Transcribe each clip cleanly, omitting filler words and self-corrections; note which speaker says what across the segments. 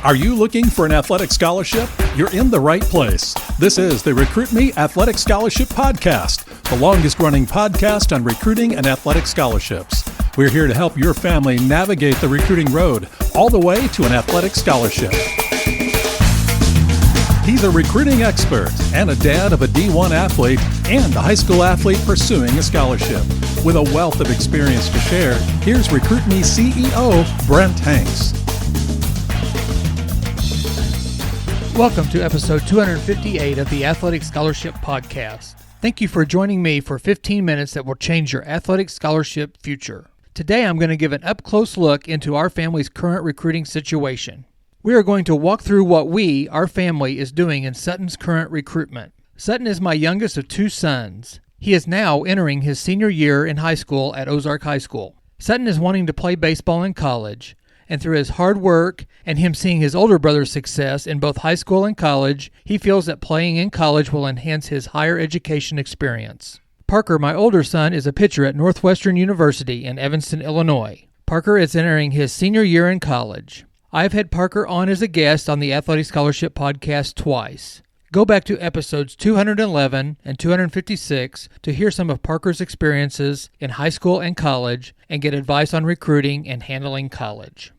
Speaker 1: Are you looking for an athletic scholarship? You're in the right place. This is the Recruit Me Athletic Scholarship Podcast, the longest-running podcast on recruiting and athletic scholarships. We're here to help your family navigate the recruiting road all the way to an athletic scholarship. He's a recruiting expert and a dad of a D1 athlete and a high school athlete pursuing a scholarship. With a wealth of experience to share, here's Recruit Me CEO Brent Hanks.
Speaker 2: Welcome to episode 258 of the Athletic Scholarship Podcast. Thank you for joining me for 15 minutes that will change your athletic scholarship future. Today I'm going to give an up-close look into our family's current recruiting situation. We are going to walk through what our family, is doing in Sutton's current recruitment. Sutton is my youngest of two sons. He is now entering his senior year in high school at Ozark High School. Sutton is wanting to play baseball in college, and through his hard work and him seeing his older brother's success in both high school and college, he feels that playing in college will enhance his higher education experience. Parker, my older son, is a pitcher at Northwestern University in Evanston, Illinois. Parker is entering his senior year in college. I've had Parker on as a guest on the Athletic Scholarship Podcast twice. Go back to episodes 211 and 256 to hear some of Parker's experiences in high school and college and get advice on recruiting and handling college.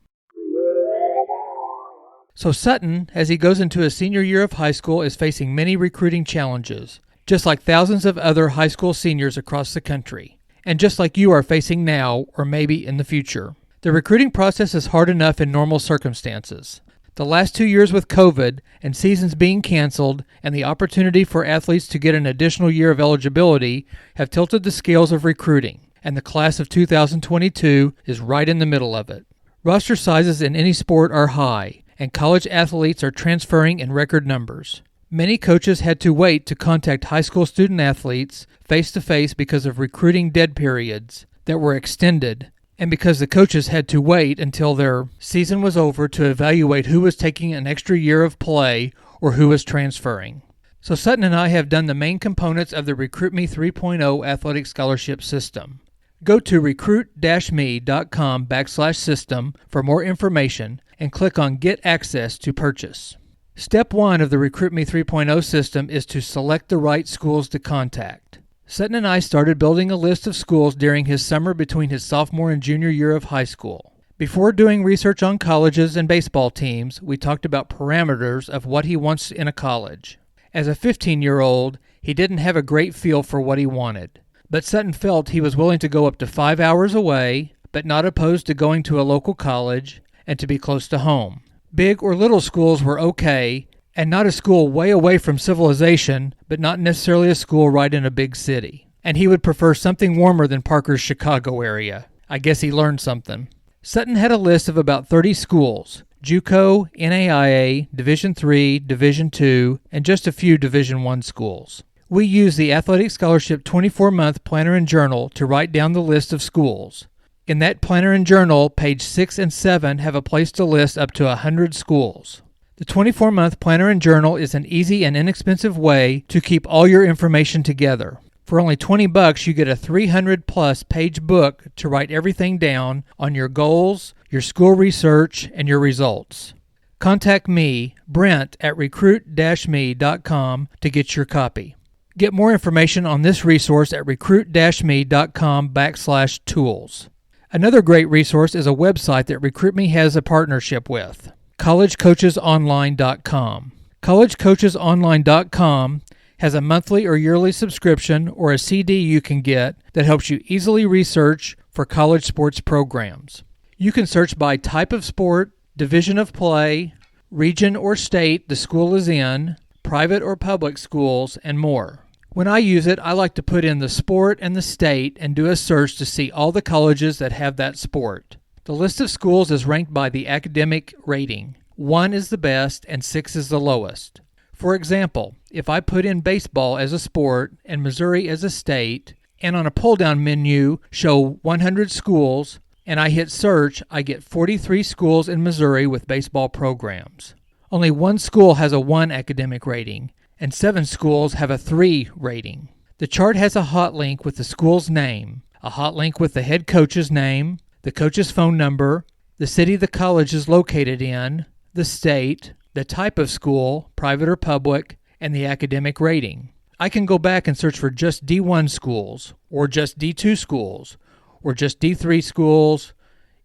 Speaker 2: So Sutton, as he goes into his senior year of high school, is facing many recruiting challenges, just like thousands of other high school seniors across the country, and just like you are facing now or maybe in the future. The recruiting process is hard enough in normal circumstances. The last 2 years with COVID and seasons being canceled and the opportunity for athletes to get an additional year of eligibility have tilted the scales of recruiting, and the class of 2022 is right in the middle of it. Roster sizes in any sport are high, and college athletes are transferring in record numbers. Many coaches had to wait to contact high school student athletes face-to-face because of recruiting dead periods that were extended, and because the coaches had to wait until their season was over to evaluate who was taking an extra year of play or who was transferring. So Sutton and I have done the main components of the Recruit Me 3.0 athletic scholarship system. Go to recruit-me.com/system for more information and click on Get Access to Purchase. Step 1 of the Recruit Me 3.0 system is to select the right schools to contact. Sutton and I started building a list of schools during his summer between his sophomore and junior year of high school. Before doing research on colleges and baseball teams, we talked about parameters of what he wants in a college. As a 15-year-old, he didn't have a great feel for what he wanted, but Sutton felt he was willing to go up to 5 hours away, but not opposed to going to a local college and to be close to home. Big or little schools were okay, and not a school way away from civilization, but not necessarily a school right in a big city. And he would prefer something warmer than Parker's Chicago area. I guess he learned something. Sutton had a list of about 30 schools: JUCO, NAIA, Division III, Division II, and just a few Division I schools. We used the Athletic Scholarship 24-month planner and journal to write down the list of schools. In that planner and journal, page 6 and 7 have a place to list up to 100 schools. The 24-month planner and journal is an easy and inexpensive way to keep all your information together. For only $20, you get a 300-plus page book to write everything down on your goals, your school research, and your results. Contact me, Brent, at recruit-me.com to get your copy. Get more information on this resource at recruit-me.com/tools. Another great resource is a website that Recruit Me has a partnership with, collegecoachesonline.com. collegecoachesonline.com has a monthly or yearly subscription or a CD you can get that helps you easily research for college sports programs. You can search by type of sport, division of play, region or state the school is in, private or public schools, and more. When I use it, I like to put in the sport and the state and do a search to see all the colleges that have that sport. The list of schools is ranked by the academic rating. 1 is the best and 6 is the lowest. For example, if I put in baseball as a sport and Missouri as a state, and on a pull-down menu show 100 schools, and I hit search, I get 43 schools in Missouri with baseball programs. Only 1 school has a 1 academic rating, and 7 schools have a 3 rating. The chart has a hot link with the school's name, a hot link with the head coach's name, the coach's phone number, the city the college is located in, the state, the type of school, private or public, and the academic rating. I can go back and search for just D1 schools, or just D2 schools, or just D3 schools,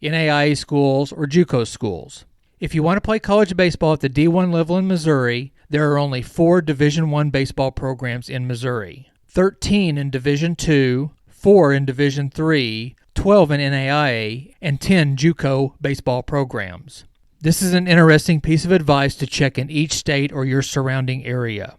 Speaker 2: NAIA schools, or JUCO schools. If you want to play college baseball at the D1 level in Missouri, there are only 4 Division I baseball programs in Missouri, 13 in Division II, 4 in Division III, 12 in NAIA, and 10 JUCO baseball programs. This is an interesting piece of advice to check in each state or your surrounding area.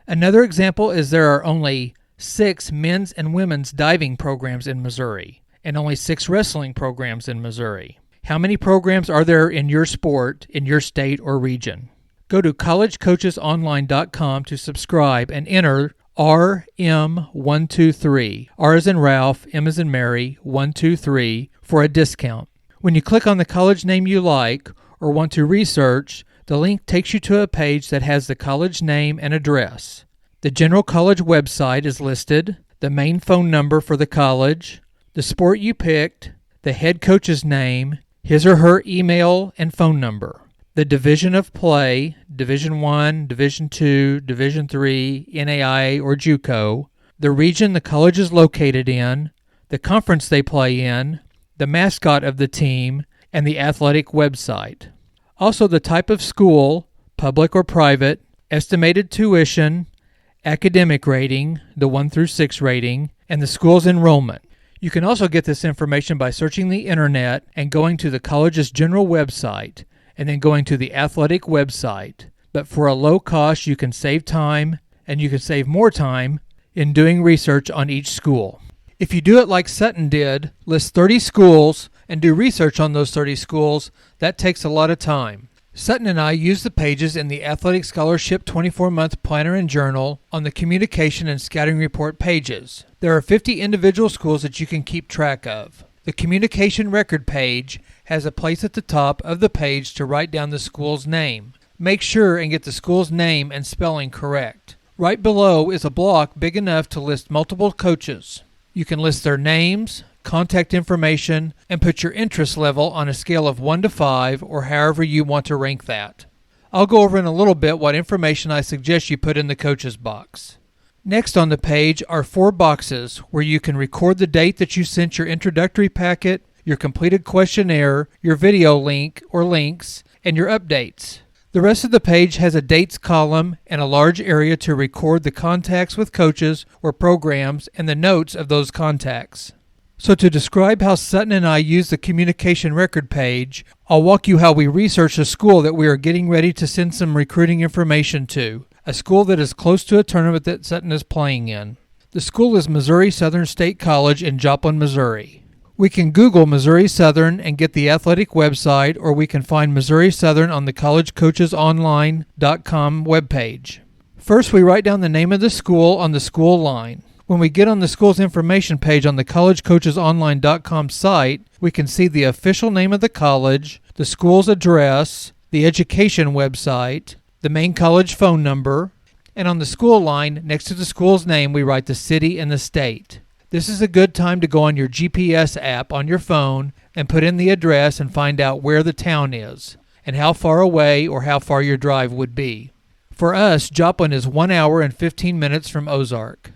Speaker 2: Another example is there are only 6 men's and women's diving programs in Missouri, and only 6 wrestling programs in Missouri. How many programs are there in your sport, in your state or region? Go to collegecoachesonline.com to subscribe and enter RM123, R as in Ralph, M as in Mary, 123, for a discount. When you click on the college name you like or want to research, the link takes you to a page that has the college name and address. The general college website is listed, the main phone number for the college, the sport you picked, the head coach's name, his or her email and phone number, the division of play, Division I, Division II, Division III, NAIA, or JUCO, the region the college is located in, the conference they play in, the mascot of the team, and the athletic website. Also the type of school, public or private, estimated tuition, academic rating, the 1 through 6 rating, and the school's enrollment. You can also get this information by searching the internet and going to the college's general website, and then going to the athletic website. But for a low cost, you can save time, and you can save more time in doing research on each school. If you do it like Sutton did, list 30 schools and do research on those 30 schools, that takes a lot of time. Sutton and I use the pages in the Athletic Scholarship 24-month Planner and Journal on the Communication and Scouting Report pages. There are 50 individual schools that you can keep track of. The Communication Record page has a place at the top of the page to write down the school's name. Make sure and get the school's name and spelling correct. Right below is a block big enough to list multiple coaches. You can list their names, contact information, and put your interest level on a scale of 1 to 5 or however you want to rank that. I'll go over in a little bit what information I suggest you put in the coaches box. Next on the page are 4 boxes where you can record the date that you sent your introductory packet, your completed questionnaire, your video link or links, and your updates. The rest of the page has a dates column and a large area to record the contacts with coaches or programs and the notes of those contacts. So to describe how Sutton and I use the communication record page, I'll walk you how we research a school that we are getting ready to send some recruiting information to, a school that is close to a tournament that Sutton is playing in. The school is Missouri Southern State College in Joplin, Missouri. We can Google Missouri Southern and get the athletic website, or we can find Missouri Southern on the collegecoachesonline.com webpage. First, we write down the name of the school on the school line. When we get on the school's information page on the collegecoachesonline.com site, we can see the official name of the college, the school's address, the education website, the main college phone number, and on the school line, next to the school's name, we write the city and the state. This is a good time to go on your GPS app on your phone and put in the address and find out where the town is and how far away or how far your drive would be. For us, Joplin is 1 hour and 15 minutes from Ozark.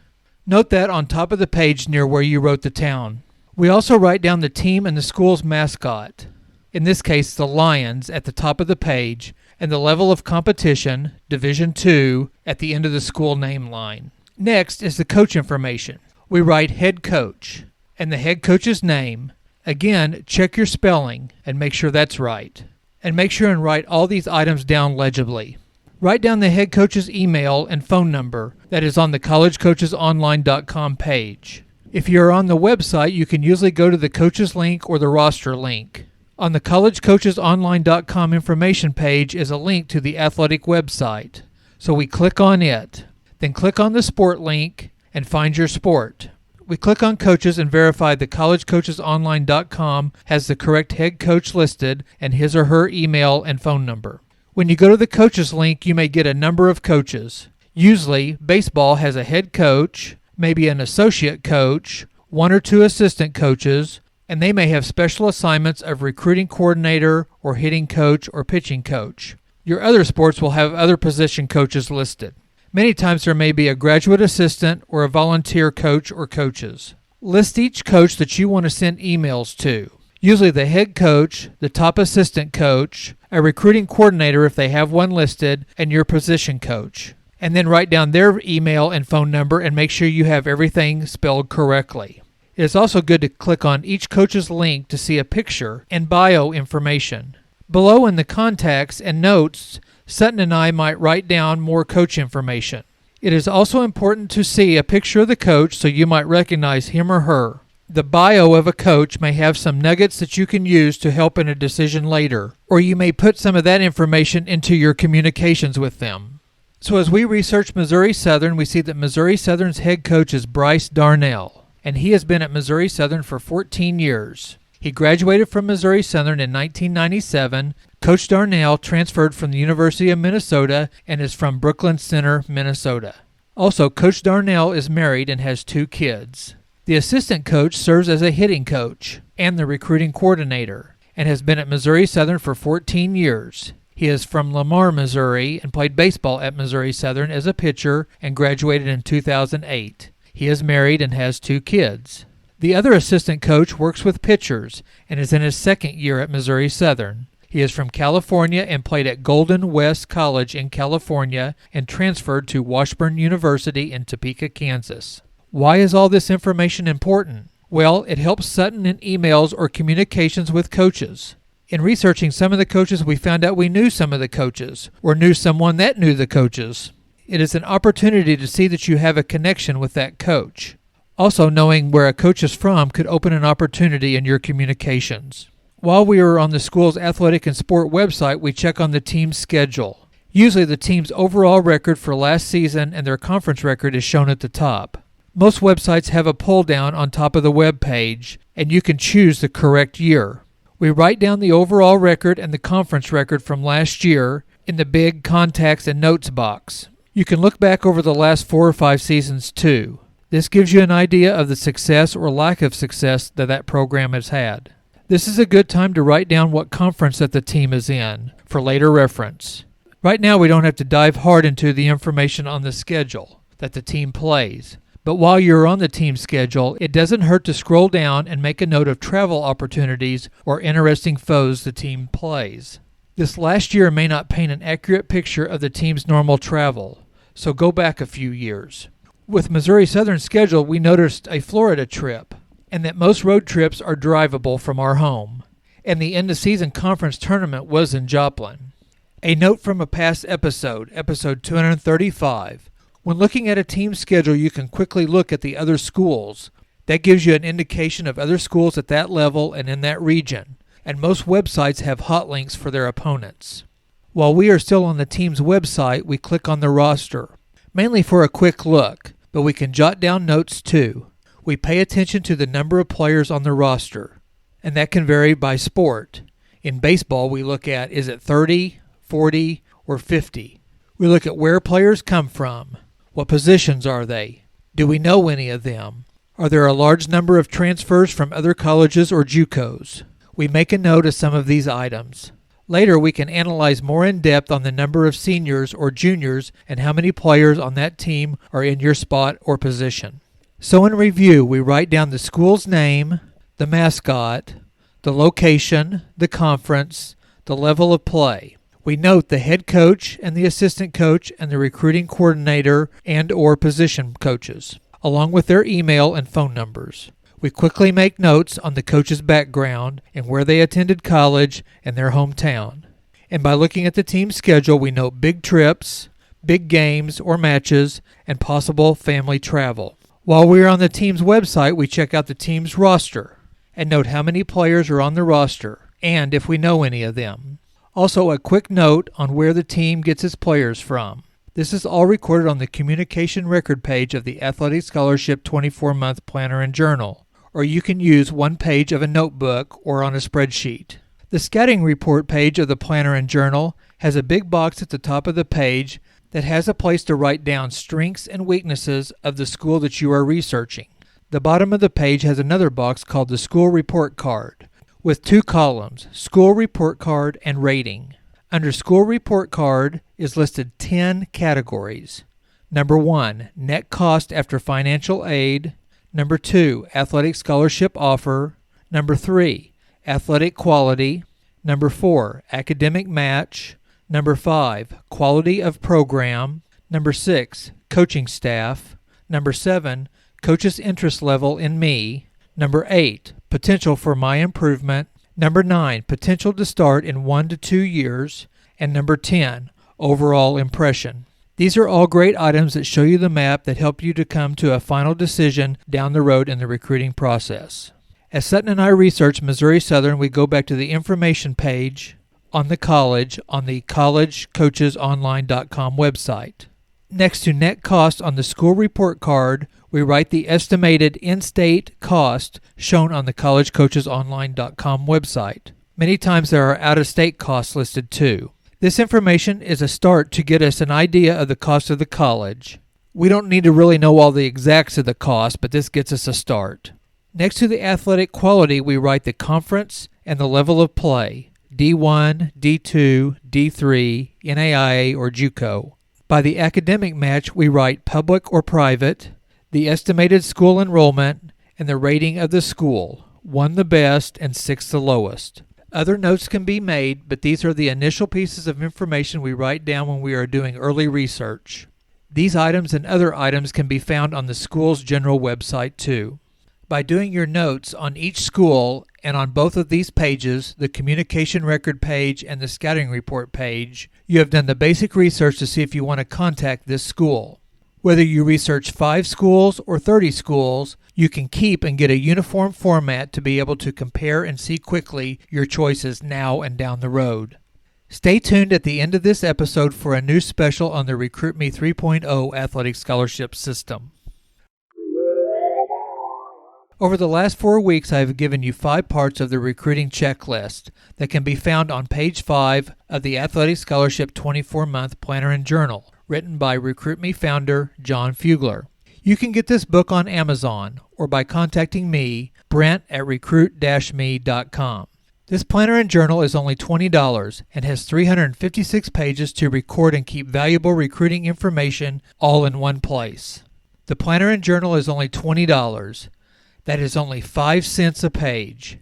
Speaker 2: Note that on top of the page near where you wrote the town. We also write down the team and the school's mascot, in this case the Lions, at the top of the page, and the level of competition, Division II, at the end of the school name line. Next is the coach information. We write head coach and the head coach's name. Again, check your spelling and make sure that's right. And make sure and write all these items down legibly. Write down the head coach's email and phone number that is on the collegecoachesonline.com page. If you're on the website, you can usually go to the coaches link or the roster link. On the collegecoachesonline.com information page is a link to the athletic website. So we click on it. Then click on the sport link and find your sport. We click on coaches and verify the collegecoachesonline.com has the correct head coach listed and his or her email and phone number. When you go to the coaches link, you may get a number of coaches. Usually, baseball has a head coach, maybe an associate coach, 1 or 2 assistant coaches, and they may have special assignments of recruiting coordinator or hitting coach or pitching coach. Your other sports will have other position coaches listed. Many times there may be a graduate assistant or a volunteer coach or coaches. List each coach that you want to send emails to. Usually the head coach, the top assistant coach, a recruiting coordinator if they have one listed, and your position coach. And then write down their email and phone number and make sure you have everything spelled correctly. It is also good to click on each coach's link to see a picture and bio information. Below in the contacts and notes, Sutton and I might write down more coach information. It is also important to see a picture of the coach so you might recognize him or her. The bio of a coach may have some nuggets that you can use to help in a decision later, or you may put some of that information into your communications with them. So as we research Missouri Southern, we see that Missouri Southern's head coach is Bryce Darnell, and he has been at Missouri Southern for 14 years. He graduated from Missouri Southern in 1997. Coach Darnell transferred from the University of Minnesota and is from Brooklyn Center, Minnesota. Also, Coach Darnell is married and has 2 kids. The assistant coach serves as a hitting coach and the recruiting coordinator and has been at Missouri Southern for 14 years. He is from Lamar, Missouri, and played baseball at Missouri Southern as a pitcher and graduated in 2008. He is married and has 2 kids. The other assistant coach works with pitchers and is in his 2nd year at Missouri Southern. He is from California and played at Golden West College in California and transferred to Washburn University in Topeka, Kansas. Why is all this information important? Well, it helps Sutton in emails or communications with coaches. In researching some of the coaches, we found out we knew some of the coaches or knew someone that knew the coaches. It is an opportunity to see that you have a connection with that coach. Also, knowing where a coach is from could open an opportunity in your communications. While we are on the school's athletic and sport website, we check on the team's schedule. Usually the team's overall record for last season and their conference record is shown at the top. Most websites have a pull-down on top of the web page, and you can choose the correct year. We write down the overall record and the conference record from last year in the big contacts and notes box. You can look back over the last 4 or 5 seasons too. This gives you an idea of the success or lack of success that program has had. This is a good time to write down what conference that the team is in for later reference. Right now we don't have to dive hard into the information on the schedule that the team plays. But while you're on the team schedule, it doesn't hurt to scroll down and make a note of travel opportunities or interesting foes the team plays. This last year may not paint an accurate picture of the team's normal travel, so go back a few years. With Missouri Southern's schedule, we noticed a Florida trip, and that most road trips are drivable from our home, and the end-of-season conference tournament was in Joplin. A note from a past episode 235. When looking at a team schedule, you can quickly look at the other schools. That gives you an indication of other schools at that level and in that region, and most websites have hot links for their opponents. While we are still on the team's website, we click on the roster, mainly for a quick look, but we can jot down notes too. We pay attention to the number of players on the roster, and that can vary by sport. In baseball, we look at, is it 30, 40, or 50? We look at where players come from. What positions are they? Do we know any of them? Are there a large number of transfers from other colleges or JUCOs? We make a note of some of these items. Later, we can analyze more in depth on the number of seniors or juniors and how many players on that team are in your spot or position. So in review, we write down the school's name, the mascot, the location, the conference, the level of play. We note the head coach and the assistant coach and the recruiting coordinator and or position coaches, along with their email and phone numbers. We quickly make notes on the coach's background and where they attended college and their hometown. And by looking at the team's schedule, we note big trips, big games or matches, and possible family travel. While we are on the team's website, we check out the team's roster and note how many players are on the roster and if we know any of them. Also, a quick note on where the team gets its players from. This is all recorded on the communication record page of the Athletic Scholarship 24-month planner and journal, or you can use one page of a notebook or on a spreadsheet. The scouting report page of the planner and journal has a big box at the top of the page that has a place to write down strengths and weaknesses of the school that you are researching. The bottom of the page has another box called the school report card, with 2 columns, school report card and rating. Under School Report Card is listed 10 categories. Number 1, net cost after financial aid. Number 2, athletic scholarship offer. Number 3, athletic quality. Number 4, academic match. Number 5, quality of program. Number 6, coaching staff. Number 7, coach's interest level in me. Number 8, potential for my improvement. Number 9, potential to start in 1 to 2 years. And number 10, overall impression. These are all great items that show you the map that help you to come to a final decision down the road in the recruiting process. As Sutton and I research Missouri Southern, we go back to the information page on the college on the collegecoachesonline.com website. Next to net cost on the school report card, we write the estimated in-state cost shown on the collegecoachesonline.com website. Many times there are out-of-state costs listed too. This information is a start to get us an idea of the cost of the college. We don't need to really know all the exacts of the cost, but this gets us a start. Next to the athletic quality, we write the conference and the level of play, D1, D2, D3, NAIA, or JUCO. By the academic match, we write public or private, the estimated school enrollment, and the rating of the school, 1 the best and 6 the lowest. Other notes can be made, but these are the initial pieces of information we write down when we are doing early research. These items and other items can be found on the school's general website too. By doing your notes on each school and on both of these pages, the communication record page and the scouting report page, you have done the basic research to see if you want to contact this school. Whether you research 5 schools or 30 schools, you can keep and get a uniform format to be able to compare and see quickly your choices now and down the road. Stay tuned at the end of this episode for a new special on the Recruit Me 3.0 Athletic Scholarship System. Over the last 4 weeks, I have given you 5 parts of the recruiting checklist that can be found on page 5 of the Athletic Scholarship 24-month Planner and Journal, written by Recruit Me founder Jon Fugler. You can get this book on Amazon or by contacting me, Brent at recruit-me.com. This planner and journal is only $20 and has 356 pages to record and keep valuable recruiting information all in one place. The planner and journal is only $20. That is only 5 cents a page.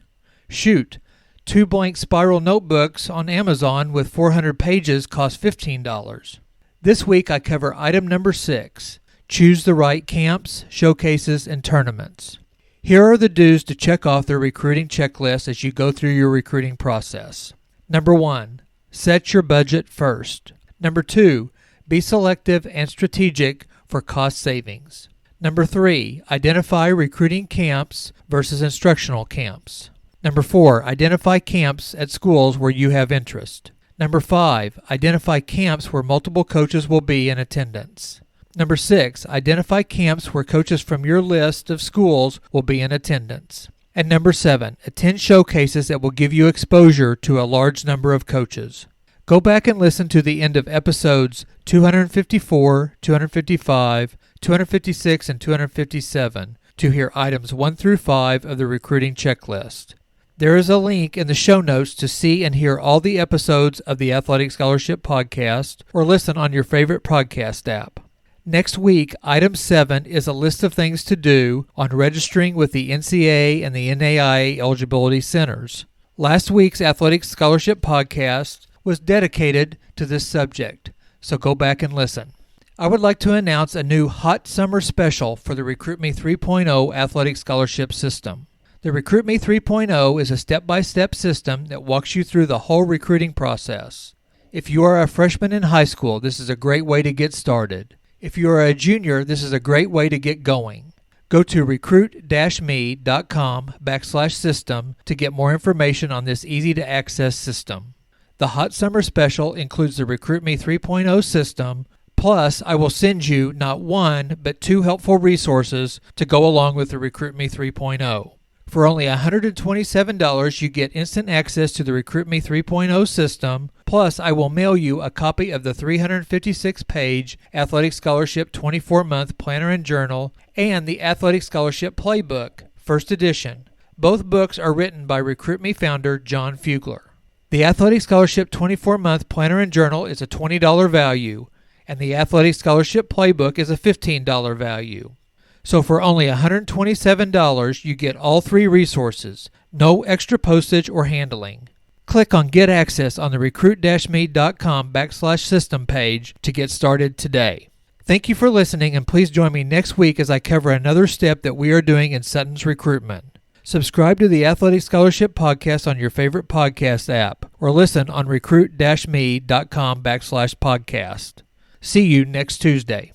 Speaker 2: Shoot, 2 blank spiral notebooks on Amazon with 400 pages cost $15. This week I cover item number 6, choose the right camps, showcases, and tournaments. Here are the do's to check off the recruiting checklist as you go through your recruiting process. Number 1, set your budget first. Number 2, be selective and strategic for cost savings. Number 3, identify recruiting camps versus instructional camps. Number 4, identify camps at schools where you have interest. Number 5, identify camps where multiple coaches will be in attendance. Number 6, identify camps where coaches from your list of schools will be in attendance. And number 7, attend showcases that will give you exposure to a large number of coaches. Go back and listen to the end of episodes 254, 255, 256, and 257 to hear items 1 through 5 of the recruiting checklist. There is a link in the show notes to see and hear all the episodes of the Athletic Scholarship Podcast or listen on your favorite podcast app. Next week, item 7 is a list of things to do on registering with the NCAA and the NAIA eligibility centers. Last week's Athletic Scholarship Podcast was dedicated to this subject, so go back and listen. I would like to announce a new hot summer special for the Recruit Me 3.0 Athletic Scholarship System. The Recruit Me 3.0 is a step-by-step system that walks you through the whole recruiting process. If you are a freshman in high school, this is a great way to get started. If you are a junior, this is a great way to get going. Go to recruit-me.com/system to get more information on this easy-to-access system. The Hot Summer Special includes the Recruit Me 3.0 system, plus I will send you not 1, but 2 helpful resources to go along with the Recruit Me 3.0. For only $127, you get instant access to the Recruit Me 3.0 system, plus I will mail you a copy of the 356-page Athletic Scholarship 24-month Planner and Journal and the Athletic Scholarship Playbook, first edition. Both books are written by Recruit Me founder Jon Fugler. The Athletic Scholarship 24-month planner and journal is a $20 value, and the Athletic Scholarship Playbook is a $15 value. So for only $127, you get all three resources, no extra postage or handling. Click on Get Access on the recruit-me.com/system page to get started today. Thank you for listening, and please join me next week as I cover another step that we are doing in Sutton's recruitment. Subscribe to the Athletic Scholarship Podcast on your favorite podcast app, or listen on recruit-me.com/podcast. See you next Tuesday.